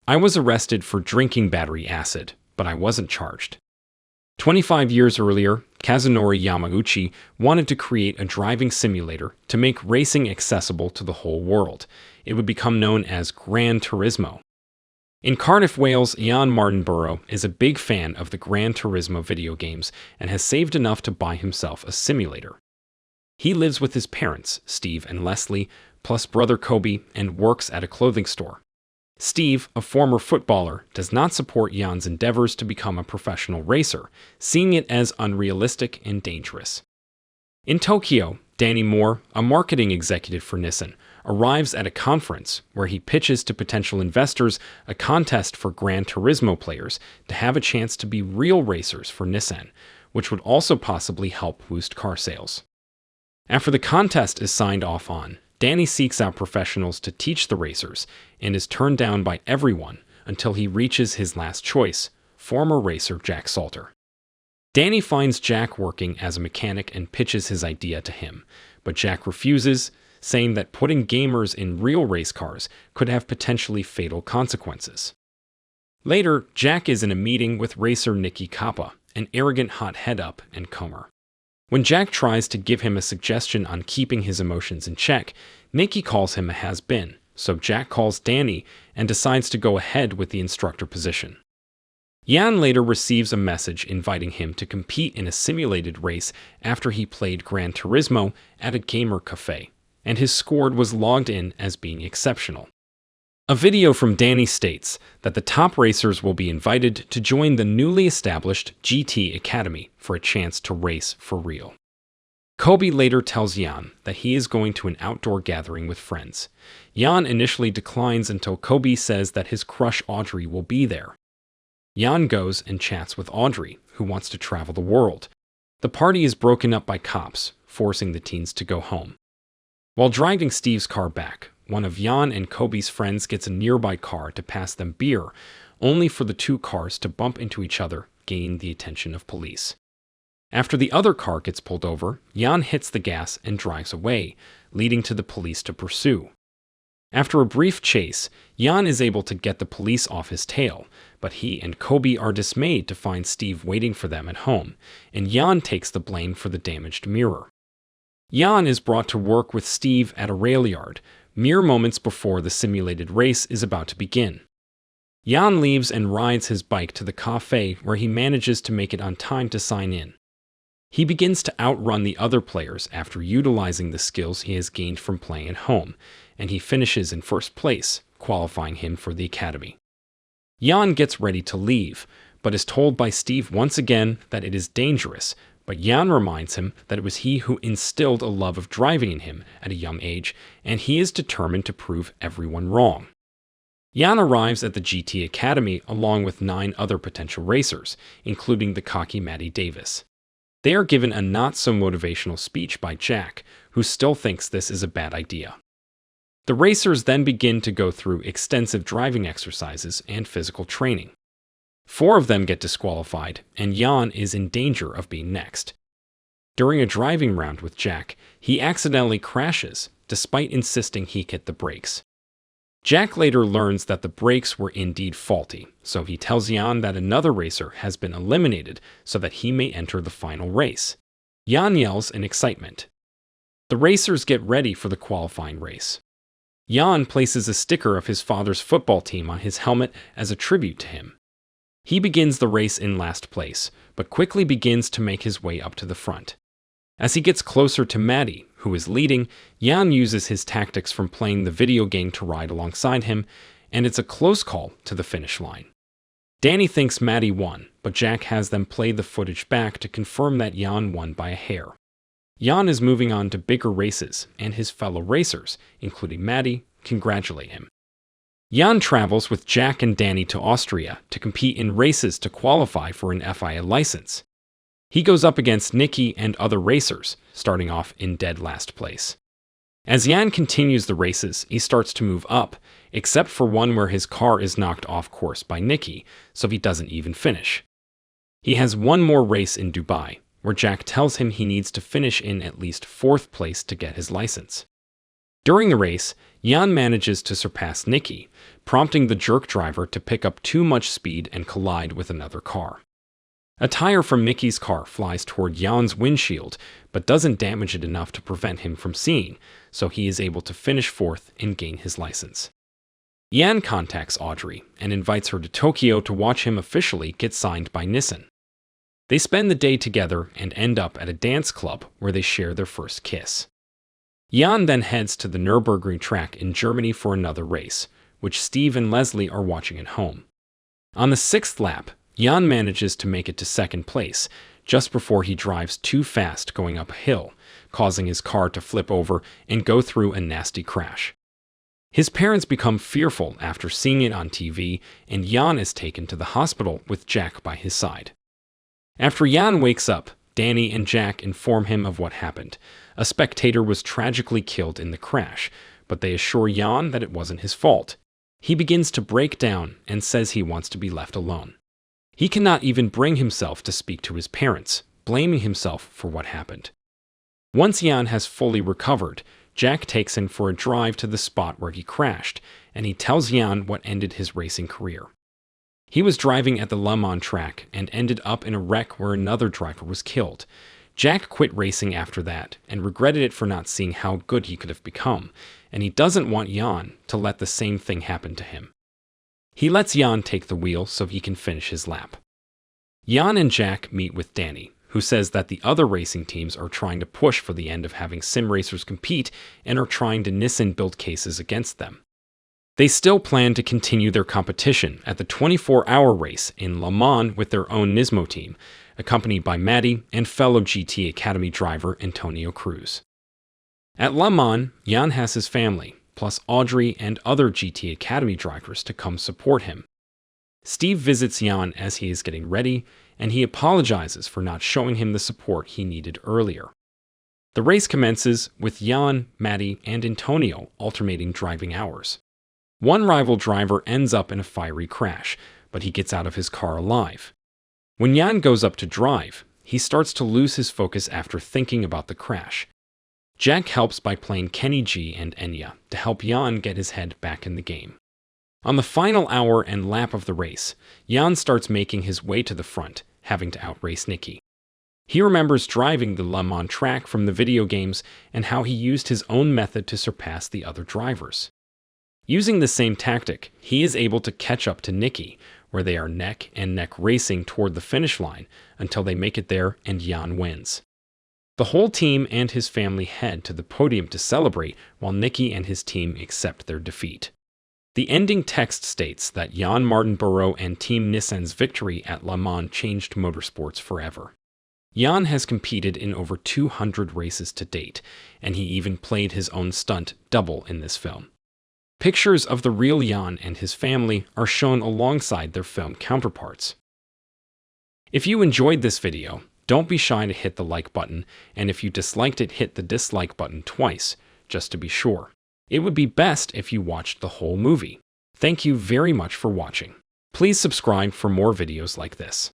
I was arrested for drinking battery acid, but I wasn't charged. 25 years earlier, Kazunori Yamauchi wanted to create a driving simulator to make racing accessible to the whole world. It would become known as Gran Turismo. In Cardiff, Wales, Jann Mardenborough is a big fan of the Gran Turismo video games and has saved enough to buy himself a simulator. He lives with his parents, Steve and Lesley, plus brother Coby, and works at a clothing store. Steve, a former footballer, does not support Jann's endeavors to become a professional racer, seeing it as unrealistic and dangerous. In Tokyo, Danny Moore, a marketing executive for Nissan, arrives at a conference where he pitches to potential investors a contest for Gran Turismo players to have a chance to be real racers for Nissan, which would also possibly help boost car sales. After the contest is signed off on, Danny seeks out professionals to teach the racers and is turned down by everyone until he reaches his last choice, former racer Jack Salter. Danny finds Jack working as a mechanic and pitches his idea to him, but Jack refuses, saying that putting gamers in real race cars could have potentially fatal consequences. Later, Jack is in a meeting with racer Capa, an arrogant hot head-up and comer. When Jack tries to give him a suggestion on keeping his emotions in check, Nikki calls him a has-been, so Jack calls Danny and decides to go ahead with the instructor position. Jann later receives a message inviting him to compete in a simulated race after he played Gran Turismo at a gamer cafe, and his score was logged in as being exceptional. A video from Danny states that the top racers will be invited to join the newly established GT Academy for a chance to race for real. Coby later tells Jann that he is going to an outdoor gathering with friends. Jann initially declines until Coby says that his crush Audrey will be there. Jann goes and chats with Audrey, who wants to travel the world. The party is broken up by cops, forcing the teens to go home. While driving Steve's car back, one of Jann and Coby's friends gets a nearby car to pass them beer, only for the two cars to bump into each other, gaining the attention of police. After the other car gets pulled over, Jann hits the gas and drives away, leading to the police to pursue. After a brief chase, Jann is able to get the police off his tail, but he and Coby are dismayed to find Steve waiting for them at home, and Jann takes the blame for the damaged mirror. Jann is brought to work with Steve at a rail yard, mere moments before the simulated race is about to begin. Jann leaves and rides his bike to the cafe where he manages to make it on time to sign in. He begins to outrun the other players after utilizing the skills he has gained from playing at home, and he finishes in first place, qualifying him for the academy. Jann gets ready to leave, but is told by Steve once again that it is dangerous, but Jann reminds him that it was he who instilled a love of driving in him at a young age, and he is determined to prove everyone wrong. Jann arrives at the GT Academy along with 9 other potential racers, including the cocky Matty Davis. They are given a not-so-motivational speech by Jack, who still thinks this is a bad idea. The racers then begin to go through extensive driving exercises and physical training. 4 of them get disqualified, and Jann is in danger of being next. During a driving round with Jack, he accidentally crashes, despite insisting he hit the brakes. Jack later learns that the brakes were indeed faulty, so he tells Jann that another racer has been eliminated so that he may enter the final race. Jann yells in excitement. The racers get ready for the qualifying race. Jann places a sticker of his father's football team on his helmet as a tribute to him. He begins the race in last place, but quickly begins to make his way up to the front. As he gets closer to Matty, who is leading, Jann uses his tactics from playing the video game to ride alongside him, and it's a close call to the finish line. Danny thinks Matty won, but Jack has them play the footage back to confirm that Jann won by a hair. Jann is moving on to bigger races, and his fellow racers, including Matty, congratulate him. Jann travels with Jack and Danny to Austria to compete in races to qualify for an FIA license. He goes up against Nikki and other racers, starting off in dead last place. As Jann continues the races, he starts to move up, except for one where his car is knocked off course by Nikki, so he doesn't even finish. He has one more race in Dubai, where Jack tells him he needs to finish in at least 4th place to get his license. During the race, Jann manages to surpass Nicky, prompting the jerk driver to pick up too much speed and collide with another car. A tire from Nicky's car flies toward Jann's windshield, but doesn't damage it enough to prevent him from seeing, so he is able to finish fourth and gain his license. Jann contacts Audrey and invites her to Tokyo to watch him officially get signed by Nissan. They spend the day together and end up at a dance club where they share their first kiss. Jann then heads to the Nürburgring track in Germany for another race, which Steve and Lesley are watching at home. On the 6th lap, Jann manages to make it to second place, just before he drives too fast going up a hill, causing his car to flip over and go through a nasty crash. His parents become fearful after seeing it on TV, and Jann is taken to the hospital with Jack by his side. After Jann wakes up, Danny and Jack inform him of what happened. A spectator was tragically killed in the crash, but they assure Jann that it wasn't his fault. He begins to break down and says he wants to be left alone. He cannot even bring himself to speak to his parents, blaming himself for what happened. Once Jann has fully recovered, Jack takes him for a drive to the spot where he crashed, and he tells Jann what ended his racing career. He was driving at the Le Mans track and ended up in a wreck where another driver was killed. Jack quit racing after that and regretted it for not seeing how good he could have become, and he doesn't want Jann to let the same thing happen to him. He lets Jann take the wheel so he can finish his lap. Jann and Jack meet with Danny, who says that the other racing teams are trying to push for the end of having sim racers compete and are trying to Nissan build cases against them. They still plan to continue their competition at the 24-hour race in Le Mans with their own Nismo team, accompanied by Matty and fellow GT Academy driver Antonio Cruz. At Le Mans, Jann has his family, plus Audrey and other GT Academy drivers to come support him. Steve visits Jann as he is getting ready, and he apologizes for not showing him the support he needed earlier. The race commences with Jann, Matty, and Antonio alternating driving hours. One rival driver ends up in a fiery crash, but he gets out of his car alive. When Jann goes up to drive, he starts to lose his focus after thinking about the crash. Jack helps by playing Kenny G and Enya to help Jann get his head back in the game. On the final hour and lap of the race, Jann starts making his way to the front, having to outrace Nicky. He remembers driving the Le Mans track from the video games and how he used his own method to surpass the other drivers. Using the same tactic, he is able to catch up to Nicky, where they are neck and neck racing toward the finish line until they make it there and Jann wins. The whole team and his family head to the podium to celebrate while Nicky and his team accept their defeat. The ending text states that Jann Mardenborough and Team Nissan's victory at Le Mans changed motorsports forever. Jann has competed in over 200 races to date, and he even played his own stunt double in this film. Pictures of the real Jann and his family are shown alongside their film counterparts. If you enjoyed this video, don't be shy to hit the like button, and if you disliked it, hit the dislike button twice, just to be sure. It would be best if you watched the whole movie. Thank you very much for watching. Please subscribe for more videos like this.